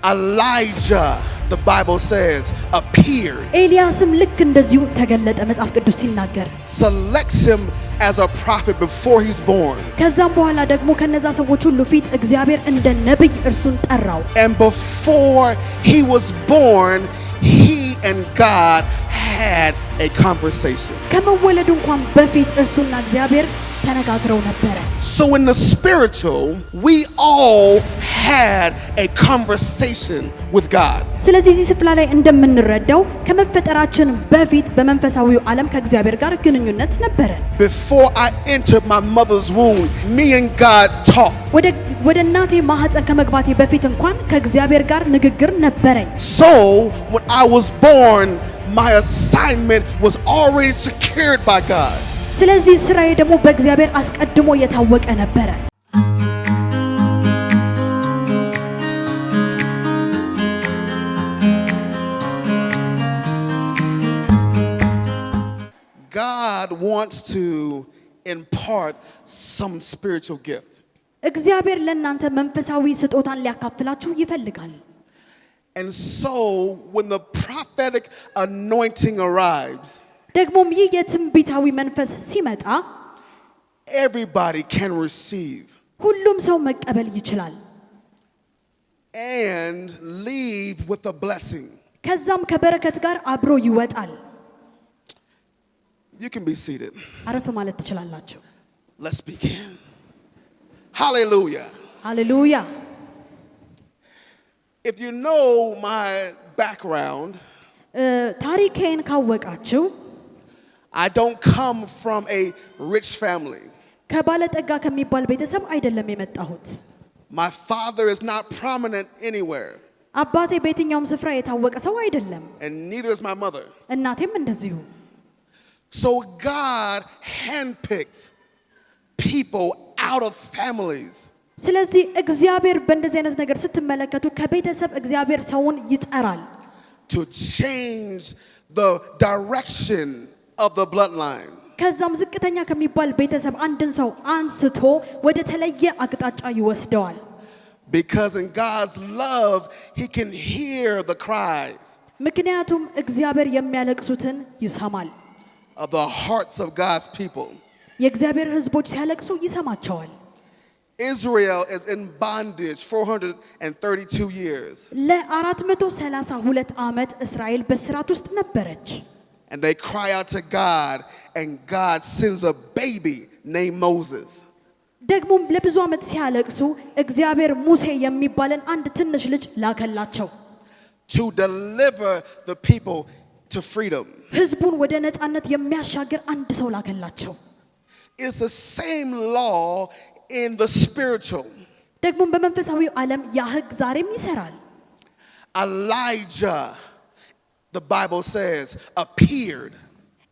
Elijah, the Bible says, appeared. ኤልያስም ልክ እንደዚሁ ተገለጠ መጽሐፍ ቅዱስ ሲናገር Selects him as a prophet before he's born. ከዛም በኋላ ደግሞ ከነዛ ሰዎች ሁሉ ፊት እግዚአብሔር እንደ ነብይ እርሱን ጠራው And before he was born, he and God had a conversation. ከመወለዱ እንኳን በፊት እርሱና እግዚአብሔር ተነጋግረው ነበረ So in the spiritual, we all had a conversation with God. ስለዚህ እዚህ ስፍራ ላይ እንደምንረዳው ከመፈጠራችን በፊት በመንፈሳዊው ዓለም ከእግዚአብሔር ጋር ግንኙነት ነበረ Before I entered my mother's womb, me and God talked. ወደ እናቴ ማህፀን ከመግባቴ በፊት እንኳን ከእግዚአብሔር ጋር ንግግር ነበረኝ So when I was born, my assignment was already secured by God. ስለዚህ ስራዬ ደግሞ በእግዚአብሔር አስቀድሞ የታወቀ ነበረ God wants to impart some spiritual gift. እግዚአብሔር ለእናንተ መንፈሳዊ ስጦታን ሊያካፍላችሁ ይፈልጋል And so when the prophetic anointing arrives, ደግሞም ይህ የትንቢታዊ መንፈስ ሲመጣ everybody can receive ሁሉም ሰው መቀበል ይችላል and leave with a blessing. ከዛም ከበረከት ጋር አብሮ ይወጣል You can be seated. አረፍ ማለት ትችላላችሁ Let's begin. Hallelujah. ሃሌሉያ If you know my background, ታሪኬን ካወቃችሁ I don't come from a rich family. ከባለጠጋ ከሚባል ቤተሰብ አይደለም የመጣሁት My father is not prominent anywhere, አባቴ በየትኛውም ስፍራ የታወቀ ሰው አይደለም and neither is my mother. እናቴም እንደዚሁ So God handpicked people out of families ስለዚህ እግዚአብሔር በእንደዚህ አይነት ነገር ስትመለከቱ ከቤተሰብ እግዚአብሔር ሰውን ይጠራል to change the direction of the bloodline. ከዛም ዝቅተኛ ከሚባል ቤተሰብ አንድን ሰው አንስቶ ወደ ተለየ አቅጣጫ ይወስደዋል Because in God's love, he can hear the cries ምክንያቱም እግዚአብሔር የሚያለቅሱትን ይሰማል of the hearts of God's people. የእግዚአብሔር ሕዝቦች ሲያለቅሱ ይሰማቸዋል Israel is in bondage 432 years. ለ432 ዓመት እስራኤል በስራት ውስጥ ነበረች And they cry out to God, and God sends a baby named Moses. ደግሞም ለብዙ ዓመት ሲያለቅሱ እግዚአብሔር ሙሴ የሚባልን አንድ ትንሽ ልጅ ላከላቸው to deliver the people to freedom. ሕዝቡን ወደ ነፃነት የሚያሻግር አንድ ሰው ላከላቸው It's the same law in the spiritual. ደግሞም በመንፈሳዊው ዓለም ያ ሕግ ዛሬም ይሰራል Elijah, the Bible says, appeared.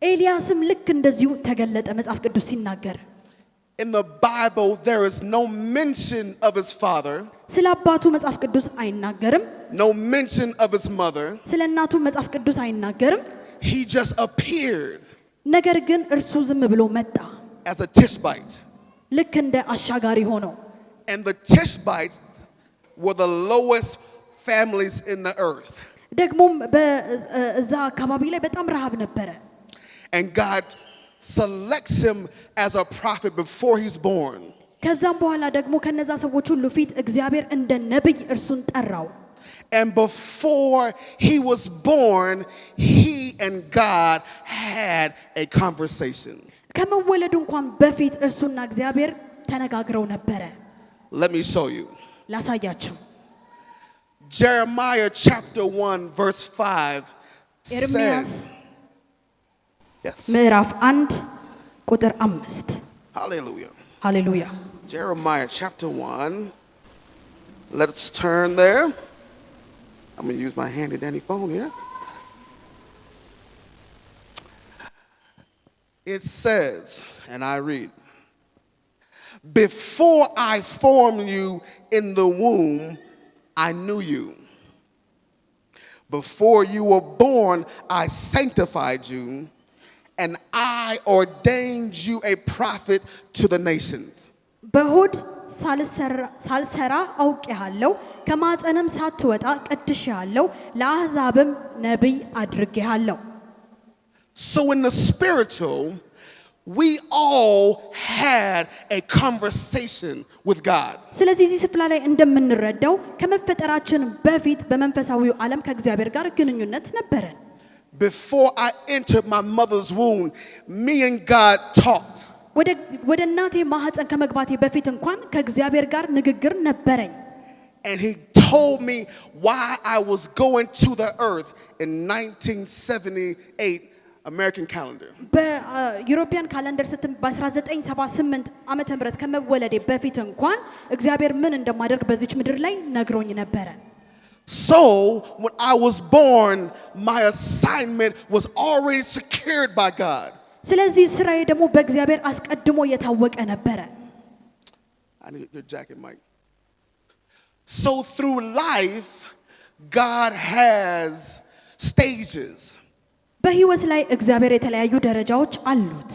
ኤልያስም ልክ እንደዚሁ ተገለጠ መጽሐፍ ቅዱስ ሲናገር In the Bible, there is no mention of his father, ስለ አባቱ መጽሐፍ ቅዱስ አይናገርም no mention of his mother. ስለ እናቱ መጽሐፍ ቅዱስ አይናገርም He just appeared ነገር ግን እርሱ ዝም ብሎ መጣ as a Tishbite. ልክ እንደ አሻጋሪ ሆኖ And the Tishbites were the lowest families in the earth. ደግሞም በዛ አካባቢ ላይ በጣም ረሃብ ነበረ And God selects him as a prophet before he's born. ከዛም በኋላ ደግሞ ከነዛ ሰዎች ሁሉ ፊት እግዚአብሔር እንደ ነብይ እርሱን ጠራው And before he was born, he and God had a conversation. ከመወለዱ እንኳን በፊት እርሱና እግዚአብሔር ተነጋግረው ነበረ Let me show you. ላሳያችሁ Jeremiah chapter 1 verse 5 ኤርምያስ says, yes, ምዕራፍ 1 ቁጥር 5 hallelujah. ሃሌሉያ Jeremiah chapter 1. Let's turn there. I'm going to use my handy dandy phone here. It says, and I read, before I formed you in the womb, I knew you. Before you were born, I sanctified you, and I ordained you a prophet to the nations. በሆድ ሳልሰራ አውቄሃለሁ ከማፀንም ሳትወጣ ቀድሼሃለሁ ለአሕዛብም ነቢይ አድርጌሃለሁ So in the spiritual we all had a conversation with God. ስለዚህ እዚህ ስፍራ ላይ እንደምንረዳው ከመፈጠራችን በፊት በመንፈሳዊው ዓለም ከእግዚአብሔር ጋር ግንኙነት ነበረን Before I entered my mother's womb, me and God talked. ወደ እናቴ ማህፀን ከመግባቴ በፊት እንኳን ከእግዚአብሔር ጋር ንግግር ነበረኝ And he told me why I was going to the earth in 1978 American calendar. በዩሮፒያን ካሌንደር በ1978 ዓመተ ምህረት ከመወለዴ በፊት እንኳን እግዚአብሔር ምን እንደማደርግ በዚች ምድር ላይ ነግሮኝ ነበረ So when I was born my assignment was already secured by God. ስለዚህ ስራዬ ደግሞ በእግዚአብሔር አስቀድሞ የታወቀ ነበረ I need your jacket, Mike. So through life God has stages. በህይወት ላይ እግዚአብሔር የተለያዩ ደረጃዎች አሉት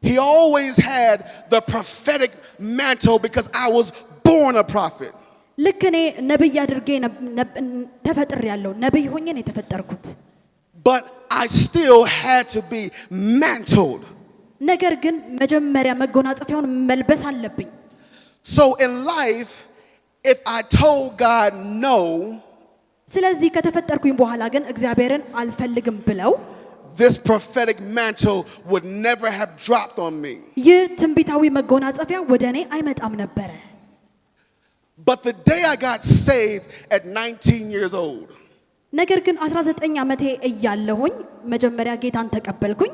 He always had the prophetic mantle because I was born a prophet. ልክ እኔ ነብይ አድርጌ ተፈጥሬያለሁ ነብይ ሆኜ ነው የተፈጠርኩት But I still had to be mantled. ነገር ግን መጀመሪያ መጎናጸፊያውን መልበስ አለብኝ So in life if I told God no, ስለዚህ ከተፈጠርኩኝ በኋላ ግን እግዚአብሔርን አልፈልግም ብለው this prophetic mantle would never have dropped on me. ይህ ትንቢታዊ መጎናጸፊያ ወደኔ አይመጣም ነበር But the day I got saved at 19 years old, ነገር ግን 19 ዓመቴ እያለሁኝ መጀመሪያ ጌታን ተቀበልኩኝ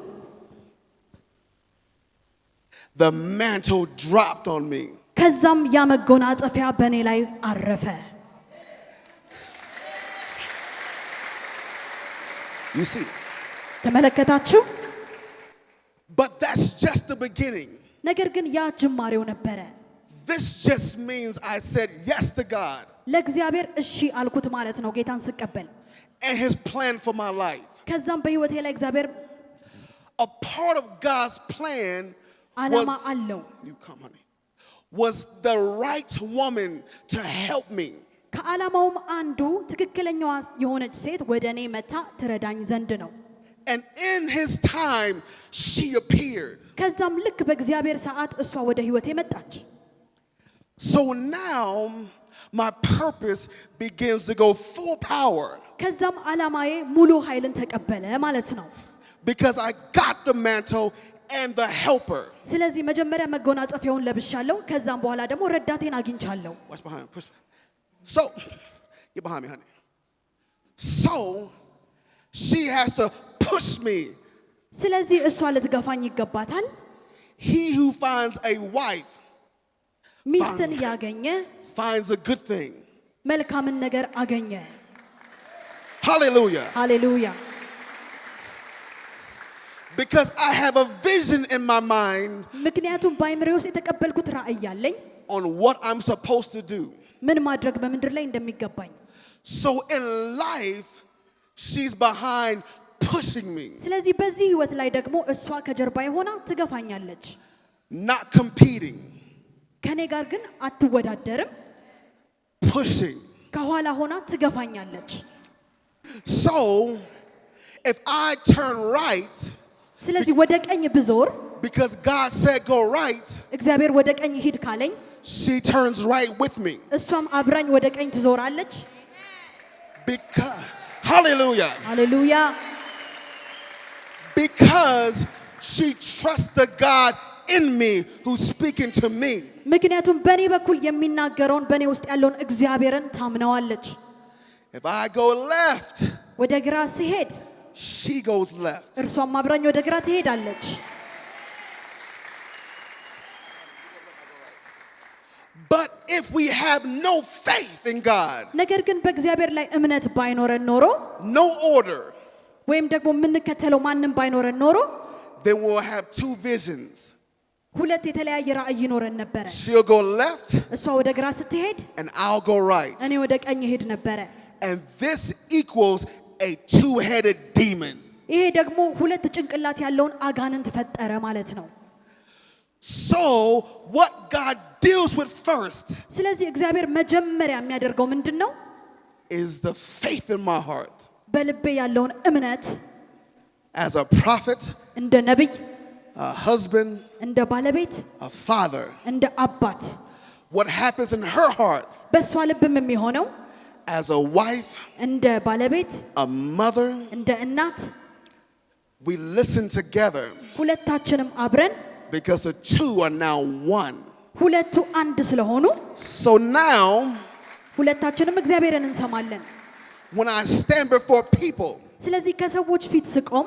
the mantle dropped on me. ከዛም ያ መጎናጸፊያ በኔ ላይ አረፈ You see? ተመለከታችሁ But that's just the beginning. ነገር ግን ያ ጅማሬው ነበረ This just means I said yes to God ለእግዚአብሔር እሺ አልኩት ማለት ነው ጌታን ስቀበል and his plan for my life. ከዛም በህይወቴ ላይ እግዚአብሔር A part of God's plan ዓላማ አለው you come honey was the right woman to help me. ከዓላማውም አንዱ ትክክለኛዋ የሆነች ሴት ወደኔ መታ ትረዳኝ ዘንድ ነው And in his time she appeared. ከዛም ልክ በእግዚአብሔር ሰዓት እሷ ወደ ህይወቴ መጣች So now my purpose begins to go full power. ከዛም ዓላማዬ ሙሉ ኃይልን ተቀበለ ማለት ነው Because I got the mantle and the helper. ስለዚህ መጀመሪያ መጎናጸፊያውን ለብሻለሁ ከዛም በኋላ ደግሞ ረዳቴን አግኝቻለሁ Watch behind me, push me. So you're behind me, honey. So she has to push me. ስለዚህ እሷ ልትገፋኝ ይገባታል He who finds a wife ሚስትን ያገኘ finds a good thing. መልካምን ነገር አገኘ Hallelujah. ሃሌሉያ Because I have a vision in my mind ምክንያቱም በአይምሮዬ ውስጥ የተቀበልኩት ራእይ አለኝ on what I'm supposed to do. ምን ማድረግ በምድር ላይ እንደሚገባኝ So in life she's behind pushing me. ስለዚህ በዚህ ህይወት ላይ ደግሞ እሷ ከጀርባዬ ሆና ትገፋኛለች Not competing, ከኔ ጋር ግን አትወዳደርም pushing. ከኋላ ሆና ትገፋኛለች So if I turn right ስለዚህ ወደ ቀኝ ብዞር because God said go right, እግዚአብሔር ወደ ቀኝ ሂድ ካለኝ she turns right with me. እሷም አብራኝ ወደ ቀኝ ትዞራለች Because hallelujah. ሃሌሉያ Because she trusts the God in me who's speaking to me. ምክንያቱም በኔ በኩል የሚናገረውን በኔ ውስጥ ያለውን እግዚአብሔርን ታምነዋለች If I go left, ወደ ግራ ሲሄድ she goes left. እርሷም አብራኝ ወደ ግራ ትሄዳለች But if we have no faith in God, ነገር ግን በእግዚአብሔር ላይ እምነት ባይኖረን ኖሮ no order, ወይም ደግሞ የምንከተለው ማንም ባይኖረን ኖሮ then we'll have two visions. ሁለት የተለያየ ራእይ ይኖረን ነበረ She'll go left እሷ ወደ ግራ ስትሄድ and I'll go right. እኔ ወደ ቀኝ ሄድ ነበረ And this equals a two-headed demon. ይሄ ደግሞ ሁለት ጭንቅላት ያለውን አጋንንት ፈጠረ ማለት ነው So what God deals with first ስለዚህ እግዚአብሔር መጀመሪያ የሚያደርገው ምንድነው? is the faith in my heart. በልቤ ያለውን እምነት As a prophet, እንደ ነብይ፣ a husband, እንደ ባለቤት፣ a father, እንደ አባት what happens in her heart በሷ ልብም የሚሆነው as a wife, እንደ ባለቤት፣ a mother, እንደ እናት we listen together ሁለታችንም አብረን because the two are now one. ሁለቱ አንድ ስለሆኑ So now, ሁለታችንም እግዚአብሔርን እንሰማለን። when I stand before people, ስለዚህ ከሰዎች ፊት ስቆም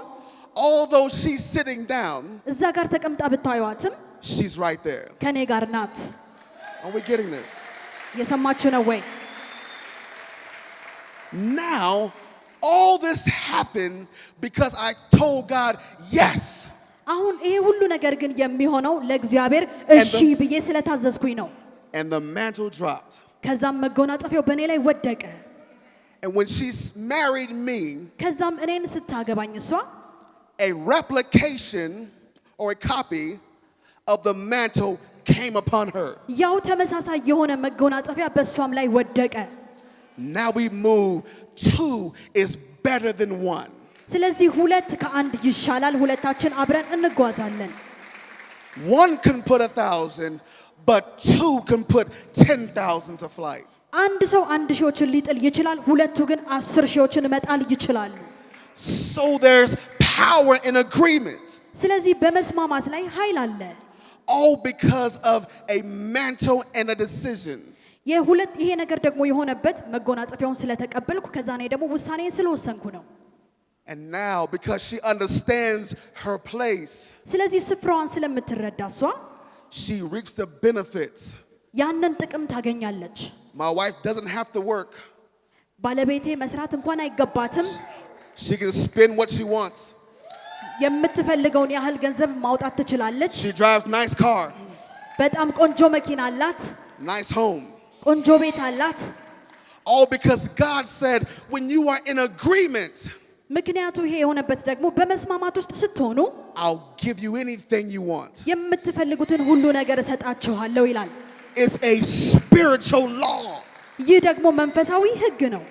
although she's sitting down, እዛ ጋር ተቀምጣ ብታዩዋትም she's right there. ከኔ ጋር ናት። Are we getting this? የሰማችሁ ነው ወይ? Now, all this happened because I told God yes. አሁን ይሄ ሁሉ ነገር ግን የሚሆነው ለእግዚአብሔር እሺ ብዬ ስለታዘዝኩኝ ነው። And the mantle dropped. ከዛም መጎናጸፊያው በእኔ ላይ ወደቀ። And when she married me, ከዛም እኔን ስታገባኝ እሷ a replication or a copy of the mantle came upon her. ያው ተመሳሳይ የሆነ መጎናጸፊያ በእሷም ላይ ወደቀ። Now we move. Two is better than one. ስለዚህ ሁለት ከአንድ ይሻላል። ሁለታችን አብረን እንጓዛለን። One can put 1,000, but two can put 10,000 to flight. አንድ ሰው 1,000ዎችን ሊጥል ይችላል። ሁለቱ ግን 10,000ዎችን መጣል ይችላሉ። So there's power in agreement. ስለዚህ በመስማማት ላይ ኃይል አለ። All because of a mantle and a decision. ይሄ ነገር ደግሞ የሆነበት መጎናጸፊያውን ስለተቀበልኩ ከዛ እኔ ደግሞ ውሳኔን ስለወሰንኩ ነው። And now because she understands her place, ስለዚህ ስፍራዋን ስለምትረዳ እሷ she reaps the benefits. ያንን ጥቅም ታገኛለች። My wife doesn't have to work. ባለቤቴ መስራት እንኳን አይገባትም። She can spend what she wants. የምትፈልገውን ያህል ገንዘብ ማውጣት ትችላለች። She drives nice car, በጣም ቆንጆ መኪና አላት። nice home. ቆንጆ ቤት አላት። All because God said when you are in agreement, ምክንያቱ ይሄ የሆነበት ደግሞ በመስማማት ውስጥ ስትሆኑ I'll give you anything you want. የምትፈልጉትን ሁሉ ነገር እሰጣችኋለሁ ይላል። It's a spiritual law. ይህ ደግሞ መንፈሳዊ ሕግ ነው።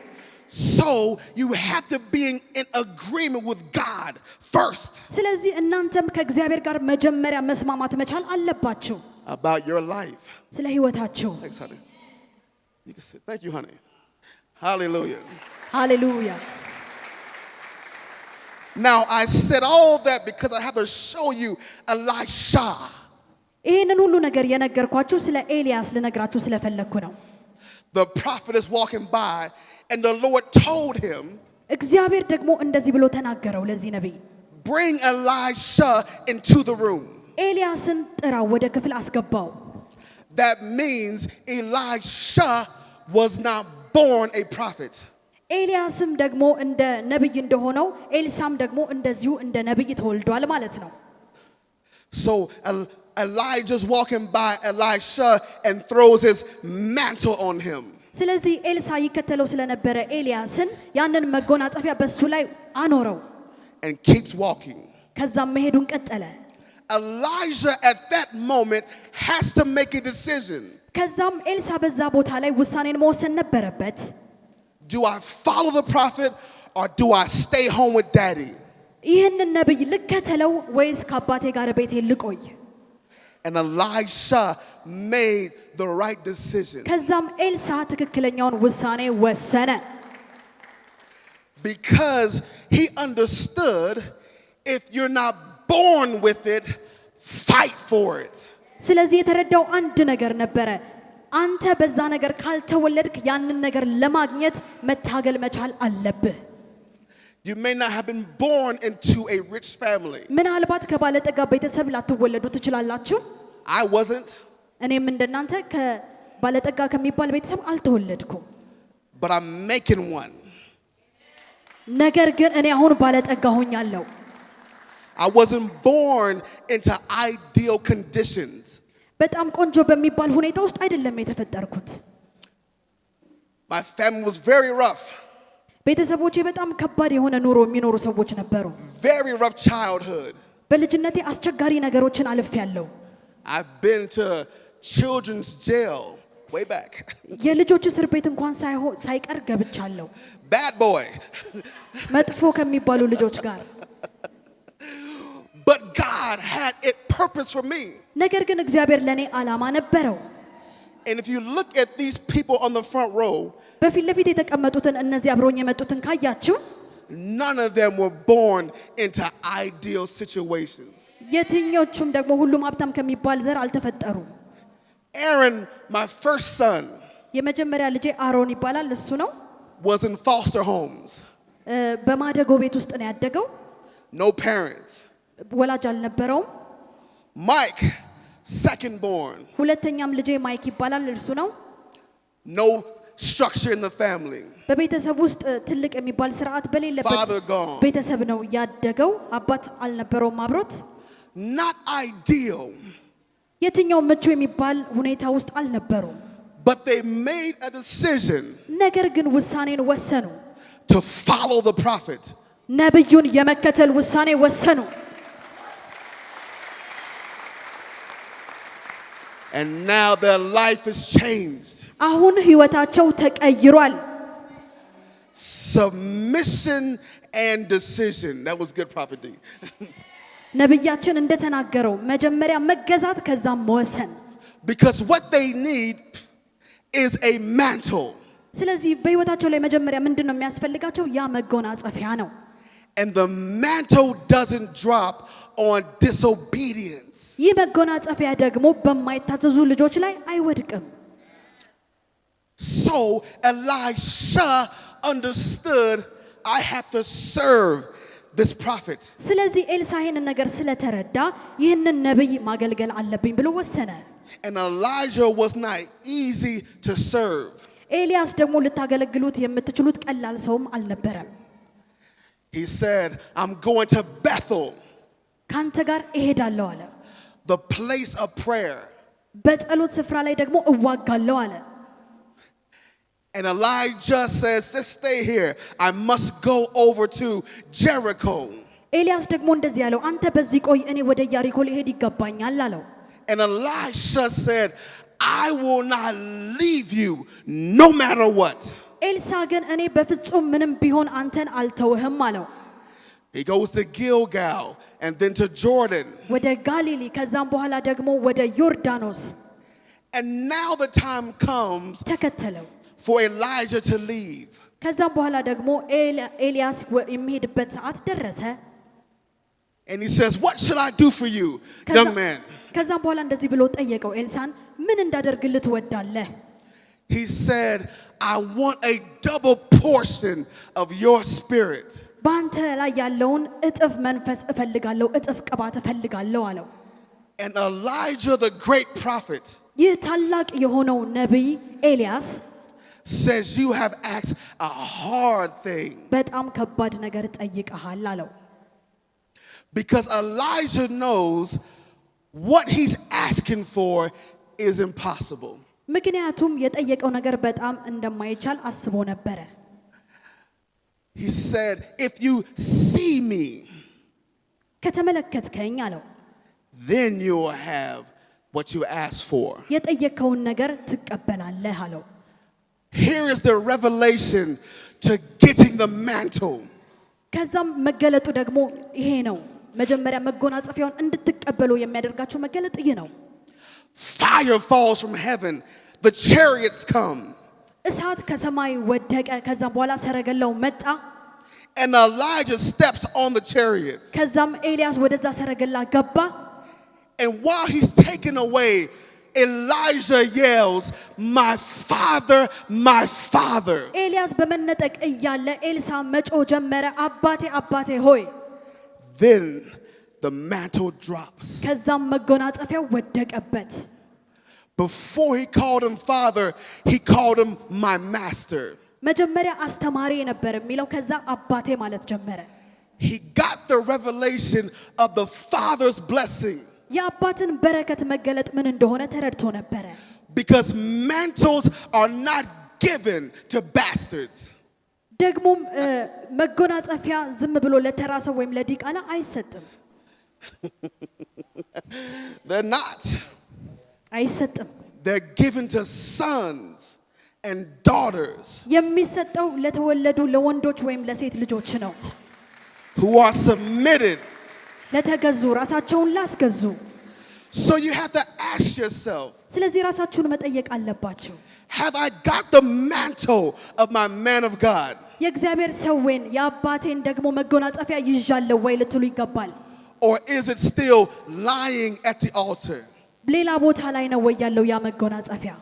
So you have to be in agreement with God first. ስለዚህ እናንተም ከእግዚአብሔር ጋር መጀመሪያ መስማማት መቻል አለባችሁ። About your life. ስለ ህይወታችሁ። Thanks, honey. You can sit. Thank you, honey. Hallelujah. ሃሌሉያ። Now I said all that because I have to show you Elisha. ይሄንን ሁሉ ነገር የነገርኳችሁ ስለ ኤልያስ ልነግራችሁ ስለፈለኩ ነው። The prophet is walking by and the Lord told him, እግዚአብሔር ደግሞ እንደዚህ ብሎ ተናገረው ለዚህ ነብይ፣ bring Elisha into the room. ኤልያስን ጥራው፣ ወደ ክፍል አስገባው። That means Elisha was not born a prophet. ኤልያስም ደግሞ እንደ ነብይ እንደሆነው ኤልሳም ደግሞ እንደዚሁ እንደ ነብይ ተወልዷል ማለት ነው። So Elijah's walking by Elisha and throws his mantle on him. ስለዚህ ኤልሳ ይከተለው ስለነበረ ኤልያስን ያንን መጎናጸፊያ በሱ ላይ አኖረው። And keeps walking. ከዛም መሄዱን ቀጠለ። Elijah at that moment has to make a decision. ከዛም ኤልሳ በዛ ቦታ ላይ ውሳኔን መወሰን ነበረበት። Do I follow the prophet or do I stay home with daddy? ይህንን ነብይ ልከተለው ወይስ ከአባቴ ጋር ቤቴ ልቆይ? And Elisha made the right decision. ከዛም ኤልሳ ትክክለኛውን ውሳኔ ወሰነ። Because he understood if you're not born with it, fight for it. ስለዚህ የተረዳው አንድ ነገር ነበረ። አንተ በዛ ነገር ካልተወለድክ ያንን ነገር ለማግኘት መታገል መቻል አለብህ። You may not have been born into a rich family. ምናልባት ከባለጠጋ ቤተሰብ ላትወለዱ ትችላላችሁ። I wasn't. እኔም እንደናንተ ከባለጠጋ ከሚባል ቤተሰብ አልተወለድኩም። But I'm making one. ነገር ግን እኔ አሁን ባለጠጋ ሆኛለሁ። I wasn't born into ideal conditions. በጣም ቆንጆ በሚባል ሁኔታ ውስጥ አይደለም የተፈጠርኩት። My family was very rough. ቤተሰቦቼ በጣም ከባድ የሆነ ኑሮ የሚኖሩ ሰዎች ነበሩ። Very rough childhood. በልጅነቴ አስቸጋሪ ነገሮችን አልፌያለሁ። I've been to children's jail way back. የልጆች እስር ቤት እንኳን ሳይቀር ገብቻለሁ። Bad boy. መጥፎ ከሚባሉ ልጆች ጋር But God had a purpose for me. ነገር ግን እግዚአብሔር ለኔ ዓላማ ነበረው። And if you look at these people on the front row, በፊት ለፊት የተቀመጡትን እነዚህ አብሮኝ የመጡትን ካያችሁ none of them were born into ideal situations. የትኞቹም ደግሞ ሁሉም ሀብታም ከሚባል ዘር አልተፈጠሩም። Aaron, my first son, የመጀመሪያ ልጄ አሮን ይባላል። እሱ ነው was in foster homes. በማደጎ ቤት ውስጥ ነው ያደገው። No parents. ወላጅ አልነበረውም። Mike, second born. ሁለተኛም ልጄ ማይክ ይባላል። እርሱ ነው No structure in the family. በቤተሰብ ውስጥ ትልቅ የሚባል ስርዓት በሌለበት Father gone. ቤተሰብ ነው ያደገው። አባት አልነበረውም አብሮት። Not ideal. የትኛው ምቹ የሚባል ሁኔታ ውስጥ አልነበሩም። But they made a decision ነገር ግን ውሳኔን ወሰኑ። to follow the prophet. ነብዩን የመከተል ውሳኔ ወሰኑ። And now their life is changed. አሁን ህይወታቸው ተቀይሯል። Submission and decision. That was good, Prophet D. ነብያችን እንደተናገረው መጀመሪያ መገዛት ከዛም መወሰን። Because what they need is a mantle. ስለዚህ በህይወታቸው ላይ መጀመሪያ ምንድነው የሚያስፈልጋቸው? ያ መጎናጸፊያ ነው። And the mantle doesn't drop on disobedience. ይህ መጎናጸፊያ ደግሞ በማይታዘዙ ልጆች ላይ አይወድቅም። So Elisha understood, I have to serve this prophet. ስለዚህ ኤልሳ ይህንን ነገር ስለተረዳ ይህንን ነብይ ማገልገል አለብኝ ብሎ ወሰነ። And Elijah was not easy to serve. ኤልያስ ደግሞ ልታገለግሉት የምትችሉት ቀላል ሰውም አልነበረም። He said, I'm going to Bethel, ካንተ ጋር እሄዳለሁ አለ። the place of prayer. በጸሎት ስፍራ ላይ ደግሞ እዋጋለሁ አለ። And Elijah says, just stay here. I must go over to Jericho. ኤልያስ ደግሞ እንደዚህ ያለው አንተ በዚህ ቆይ እኔ ወደ ኢያሪኮ ልሄድ ይገባኛል አለው። And Elisha said, I will not leave you no matter what. ኤልሳ ግን እኔ በፍጹም ምንም ቢሆን አንተን አልተውህም አለው። He goes to Gilgal and then to Jordan. ወደ ጋሊሊ ከዛም በኋላ ደግሞ ወደ ዮርዳኖስ And now the time comes ተከተለው። for Elijah to leave. ከዛም በኋላ ደግሞ ኤልያስ የሚሄድበት ሰዓት ደረሰ። And he says, what should I do for you, young man? ከዛም በኋላ እንደዚህ ብሎ ጠየቀው ኤልሳን ምን እንዳደርግልህ ትወዳለህ? He said, I want a double portion of your spirit. ባንተ ላይ ያለውን እጥፍ መንፈስ እፈልጋለሁ፣ እጥፍ ቅባት እፈልጋለሁ አለው። And Elijah, the great prophet, ይህ ታላቅ የሆነው ነብይ ኤልያስ says, you have asked a hard thing. በጣም ከባድ ነገር ጠይቀሃል አለው። Because Elijah knows what he's asking for is impossible. ምክንያቱም የጠየቀው ነገር በጣም እንደማይቻል አስቦ ነበረ። He said, if you see me, ከተመለከትከኝ አለው then you will have what you asked for. የጠየቀውን ነገር ትቀበላለህ አለው። Here is the revelation to getting the mantle. ከዛም መገለጡ ደግሞ ይሄ ነው። መጀመሪያ መጎናጸፊያውን እንድትቀበሉ የሚያደርጋችሁ መገለጥ ይሄ ነው። Fire falls from heaven. The chariots come. እሳት ከሰማይ ወደቀ። ከዛም በኋላ ሰረገላው መጣ። And Elijah steps on the chariots. ከዛም ኤልያስ ወደዛ ሰረገላ ገባ። And while he's taken away, Elijah yells, my father, my father. ኤልያስ በመነጠቅ እያለ ኤልሳ መጮ ጀመረ፣ አባቴ አባቴ ሆይ። Then the mantle drops. ከዛም መጎናጸፊያው ወደቀበት። Before he called him father, he called him my master. መጀመሪያ አስተማሪ ነበር የሚለው፣ ከዛ አባቴ ማለት ጀመረ። He got the revelation of the father's blessing. የአባትን በረከት መገለጥ ምን እንደሆነ ተረድቶ ነበረ። Because mantles are not given to bastards. ደግሞም መጎናጸፊያ ዝም ብሎ ለተራ ሰው ወይም ለዲቃላ አይሰጥም። They're not. አይሰጥም። They're given to sons and daughters የሚሰጠው ለተወለዱ ለወንዶች ወይም ለሴት ልጆች ነው። who are submitted. ለተገዙ ራሳቸውን ላስገዙ። So you have to ask yourself, ስለዚህ ራሳችሁን መጠየቅ አለባችሁ። have I got the mantle of my man of God? የእግዚአብሔር ሰውን የአባቴን ደግሞ መጎናጸፊያ ይዣለሁ ወይ ልትሉ ይገባል። Or is it still lying at the altar? ሌላ ቦታ ላይ ነው ወይ ያለው ያ መጎናጸፊያ?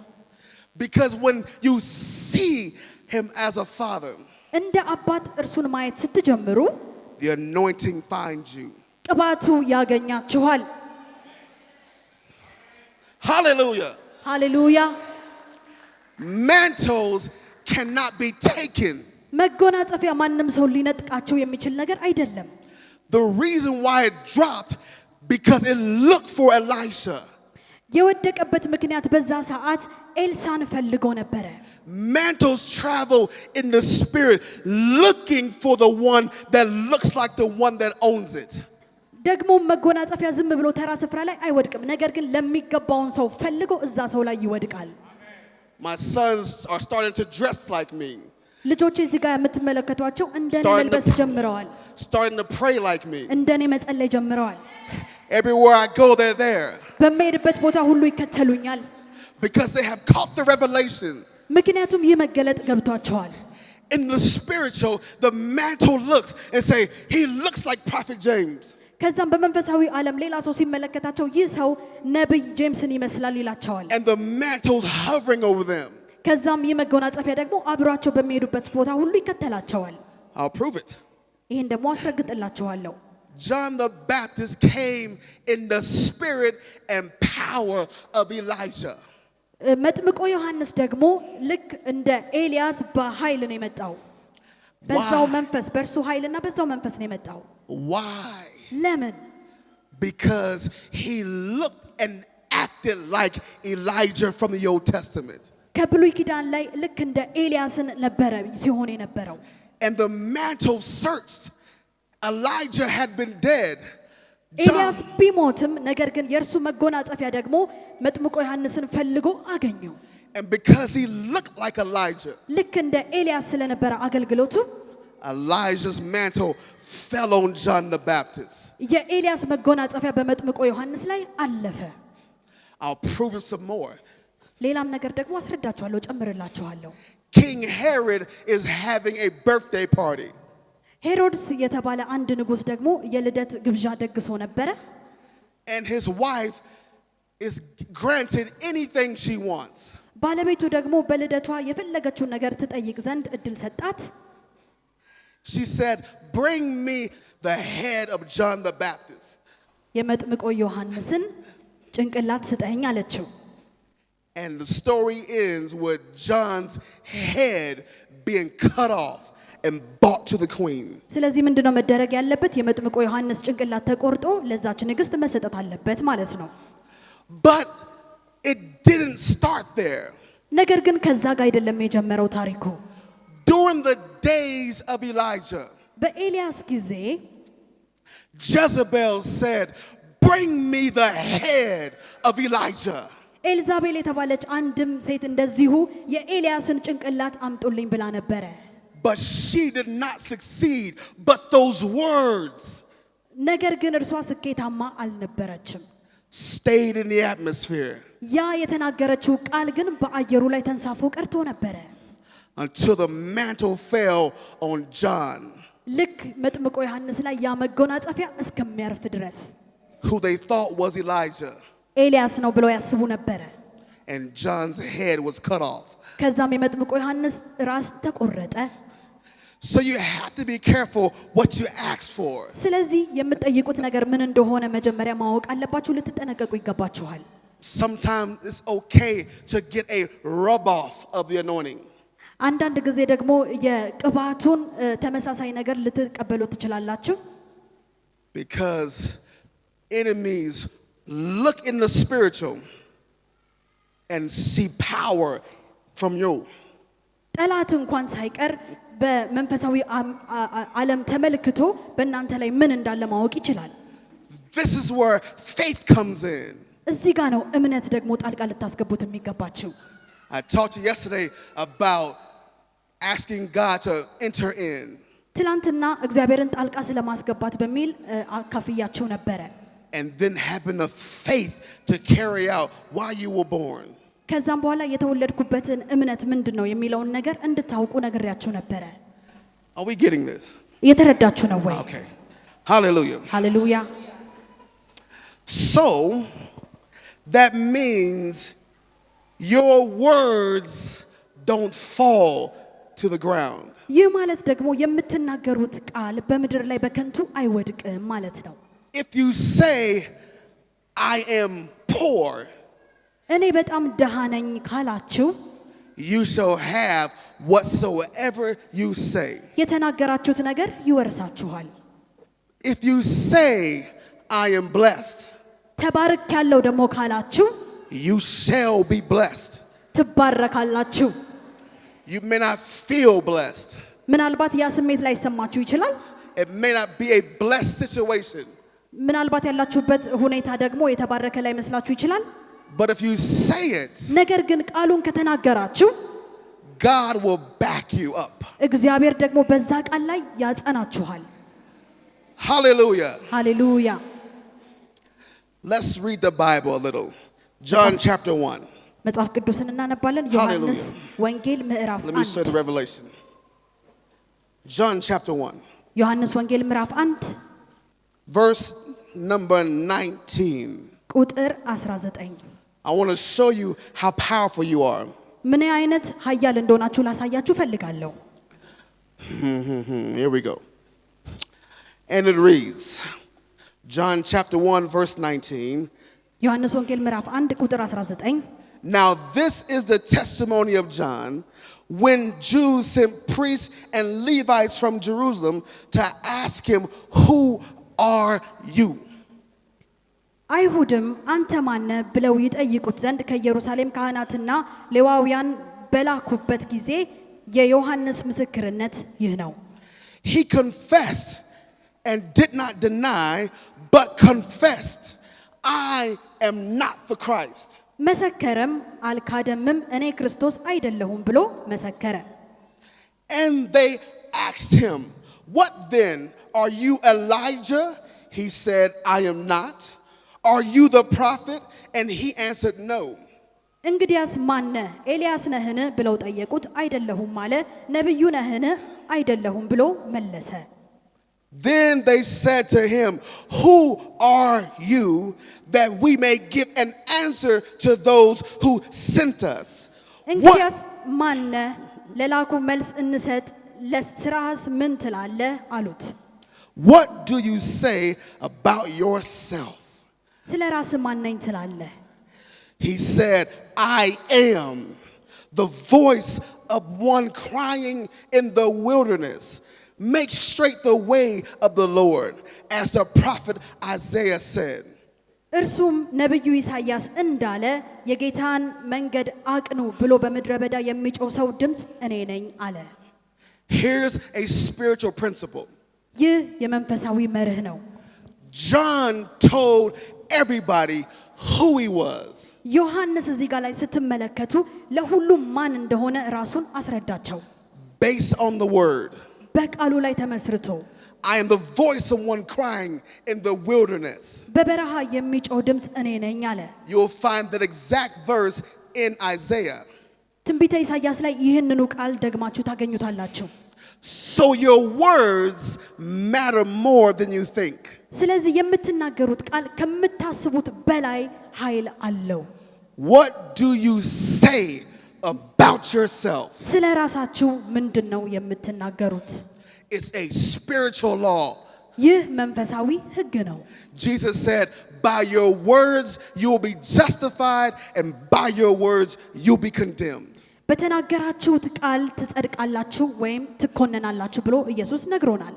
Because when you see him as a father, እንደ አባት እርሱን ማየት ስትጀምሩ the anointing finds you. ቅባቱ ያገኛችኋል። Hallelujah. ሃሌሉያ። Mantles cannot be taken. መጎናጸፊያ ማንም ሰው ሊነጥቃቸው የሚችል ነገር አይደለም። The reason why it dropped, because it looked for Elisha. የወደቀበት ምክንያት በዛ ሰዓት ኤልሳን ፈልጎ ነበረ። Mantles travel in the spirit looking for the one that looks like the one that owns it. ደግሞ መጎናጸፊያ ዝም ብሎ ተራ ስፍራ ላይ አይወድቅም። ነገር ግን ለሚገባውን ሰው ፈልጎ እዛ ሰው ላይ ይወድቃል። My sons are starting to dress like me. ልጆቼ እዚህ ጋር የምትመለከቷቸው እንደኔ መልበስ ጀምረዋል። Starting to pray like me. እንደኔ መጸለይ ጀምረዋል። Everywhere I go, they're there. በመሄድበት ቦታ ሁሉ ይከተሉኛል። Because they have caught the revelation. ምክንያቱም ይህ መገለጥ ገብቷቸዋል። In the spiritual, the mantle looks and say, he looks like Prophet James. ከዛም በመንፈሳዊ ዓለም ሌላ ሰው ሲመለከታቸው ይህ ሰው ነብይ ጄምስን ይመስላል ይላቸዋል። And the mantle's hovering over them. ከዛም ይህ መጎናጸፊያ ደግሞ አብሯቸው በሚሄዱበት ቦታ ሁሉ ይከተላቸዋል። I'll prove it. ይሄን ደግሞ አስረግጥላችኋለሁ። John the Baptist came in the spirit and power of Elijah. መጥምቆ ዮሐንስ ደግሞ ልክ እንደ ኤልያስ በኃይል ነው የመጣው። በዛው መንፈስ በእርሱ ኃይልና በዛው መንፈስ ነው የመጣው። Why? ለምን? Because he looked and acted like Elijah from the Old Testament. ከብሉይ ኪዳን ላይ ልክ እንደ ኤልያስን ነበረ ሲሆን የነበረው። And the mantle searched. Elijah had been dead. ኤልያስ ቢሞትም ነገር ግን የእርሱ መጎናጸፊያ ደግሞ መጥምቆ ዮሐንስን ፈልጎ አገኘው። And because he looked like Elijah, ልክ እንደ ኤልያስ ስለነበረ አገልግሎቱ Elijah's mantle fell on John the Baptist. የኤልያስ መጎናጸፊያ በመጥምቆ ዮሐንስ ላይ አለፈ። I'll prove it some more. ሌላም ነገር ደግሞ አስረዳችኋለሁ፣ ጨምርላችኋለሁ። King Herod is having a birthday party. ሄሮድስ የተባለ አንድ ንጉስ ደግሞ የልደት ግብዣ ደግሶ ነበረ። And his wife is granted anything she wants. ባለቤቱ ደግሞ በልደቷ የፈለገችውን ነገር ትጠይቅ ዘንድ እድል ሰጣት። She said, "Bring me the head of John the Baptist." የመጥምቆ ዮሐንስን ጭንቅላት ስጠኝ አለችው። And the story ends with John's head being cut off and brought to the queen. ስለዚህ ምንድነው መደረግ ያለበት? የመጥምቆ ዮሐንስ ጭንቅላት ተቆርጦ ለዛች ንግስት መሰጠት አለበት ማለት ነው። But it didn't start there. ነገር ግን ከዛ ጋር አይደለም የጀመረው ታሪኩ። During the days of Elijah, በኤልያስ ጊዜ Jezebel said, "Bring me the head of Elijah." ኤልዛቤል የተባለች አንድም ሴት እንደዚሁ የኤልያስን ጭንቅላት አምጡልኝ ብላ ነበረ። But she did not succeed. But those words ነገር ግን እርሷ ስኬታማ አልነበረችም። stayed in the atmosphere ያ የተናገረችው ቃል ግን በአየሩ ላይ ተንሳፎ ቀርቶ ነበረ። until the mantle fell on John, ልክ መጥምቆ ዮሐንስ ላይ ያ መጎናጸፊያ እስከሚያርፍ ድረስ who they thought was Elijah. ኤልያስ ነው ብለው ያስቡ ነበረ። And John's head was cut off. ከዛም የመጥምቆ ዮሐንስ ራስ ተቆረጠ። So you have to be careful what you ask for. ስለዚህ የምትጠይቁት ነገር ምን እንደሆነ መጀመሪያ ማወቅ አለባችሁ፣ ልትጠነቀቁ ይገባችኋል። Sometimes it's okay to get a rub off of the anointing. አንዳንድ ጊዜ ደግሞ የቅባቱን ተመሳሳይ ነገር ልትቀበሉ ትችላላችሁ። Because enemies look in the spiritual and see power from you. ጠላት እንኳን ሳይቀር በመንፈሳዊ ዓለም ተመልክቶ በእናንተ ላይ ምን እንዳለ ማወቅ ይችላል። This is where faith comes in. እዚህ ጋር ነው እምነት ደግሞ ጣልቃ ልታስገቡት የሚገባችሁ። I talked to you yesterday about asking God to enter in. ትላንትና እግዚአብሔርን ጣልቃ ስለማስገባት በሚል አካፍያችሁ ነበረ። And then having the faith to carry out why you were born. ከዛም በኋላ የተወለድኩበትን እምነት ምንድነው የሚለውን ነገር እንድታውቁ ነግሬያችሁ ነበረ። Are we getting this? እየተረዳችሁ ነው ወይ? Okay. Hallelujah. Hallelujah. So that means your words don't fall to the ground. ይህ ማለት ደግሞ የምትናገሩት ቃል በምድር ላይ በከንቱ አይወድቅም ማለት ነው። If you say I am poor, እኔ በጣም ደሃ ነኝ ካላችሁ you shall have whatsoever you say. የተናገራችሁት ነገር ይወርሳችኋል። If you say I am blessed, ተባረክ ያለው ደግሞ ካላችሁ you shall be blessed. ትባረካላችሁ። You may not feel blessed. ምናልባት ያ ስሜት ላይ ሰማችሁ ይችላል። It may not be a blessed situation. ምናልባት ያላችሁበት ሁኔታ ደግሞ የተባረከ ላይ መስላችሁ ይችላል። But if you say it, ነገር ግን ቃሉን ከተናገራችሁ God will back you up. እግዚአብሔር ደግሞ በዛ ቃል ላይ ያጸናችኋል። Hallelujah. ሃሌሉያ። Let's read the Bible a little. John chapter 1. መጽሐፍ ቅዱስን እናነባለን። ዮሐንስ ወንጌል ምዕራፍ 1. Let me show the revelation. John chapter 1. ዮሐንስ ወንጌል ምዕራፍ 1 verse number 19. ቁጥር 19 I want to show you how powerful you are. ምን አይነት ኃያል እንደሆናችሁ ላሳያችሁ ፈልጋለሁ። Here we go. And it reads, John chapter 1 verse 19. ዮሐንስ ወንጌል ምዕራፍ 1 ቁጥር 19 Now this is the testimony of John when Jews sent priests and Levites from Jerusalem to ask him, who are you? አይሁድም አንተ ማነ ብለው ይጠይቁት ዘንድ ከኢየሩሳሌም ካህናትና ሌዋውያን በላኩበት ጊዜ የዮሐንስ ምስክርነት ይህ ነው። He confessed and did not deny, but confessed, I am not the Christ. መሰከረም አልካደምም እኔ ክርስቶስ አይደለሁም ብሎ መሰከረ። And they asked him, what then? Are you Elijah? He said, I am not. Are you the prophet? And he answered, no. እንግዲያስ ማነ ኤልያስ ነህን ብለው ጠየቁት። አይደለሁም አለ። ነብዩ ነህን? አይደለሁም ብሎ መለሰ። Then they said to him, who are you, that we may give an answer to those who sent us? እንግዲያስ ማነ ለላኩ መልስ እንሰጥ ለስራስ ምን ትላለህ አሉት። What do you say about yourself? ስለ ራስ ማን ነኝ ትላለህ? He said, I am the voice of one crying in the wilderness, make straight the way of the Lord, as the prophet Isaiah said. እርሱም ነብዩ ኢሳይያስ እንዳለ የጌታን መንገድ አቅኑ ብሎ በምድረ በዳ የሚጮህ ሰው ድምጽ እኔ ነኝ አለ። Here's a spiritual principle. ይህ የመንፈሳዊ መርህ ነው። John told everybody who he was. ዮሐንስ እዚህ ጋር ላይ ስትመለከቱ ለሁሉም ማን እንደሆነ ራሱን አስረዳቸው። Based on the word. በቃሉ ላይ ተመስርቶ I am the voice of one crying in the wilderness. በበረሃ የሚጮህ ድምጽ እኔ ነኝ አለ። You'll find that exact verse in Isaiah. ትንቢተ ኢሳይያስ ላይ ይህንኑ ቃል ደግማችሁ ታገኙታላችሁ። So your words matter more than you think. ስለዚህ የምትናገሩት ቃል ከምታስቡት በላይ ኃይል አለው። What do you say about yourself? ስለ ራሳችሁ ምንድነው የምትናገሩት? It's a spiritual law. ይህ መንፈሳዊ ሕግ ነው። Jesus said, by your words you will be justified, and by your words you'll be condemned. በተናገራችሁት ቃል ትጸድቃላችሁ ወይም ትኮነናላችሁ ብሎ ኢየሱስ ነግሮናል።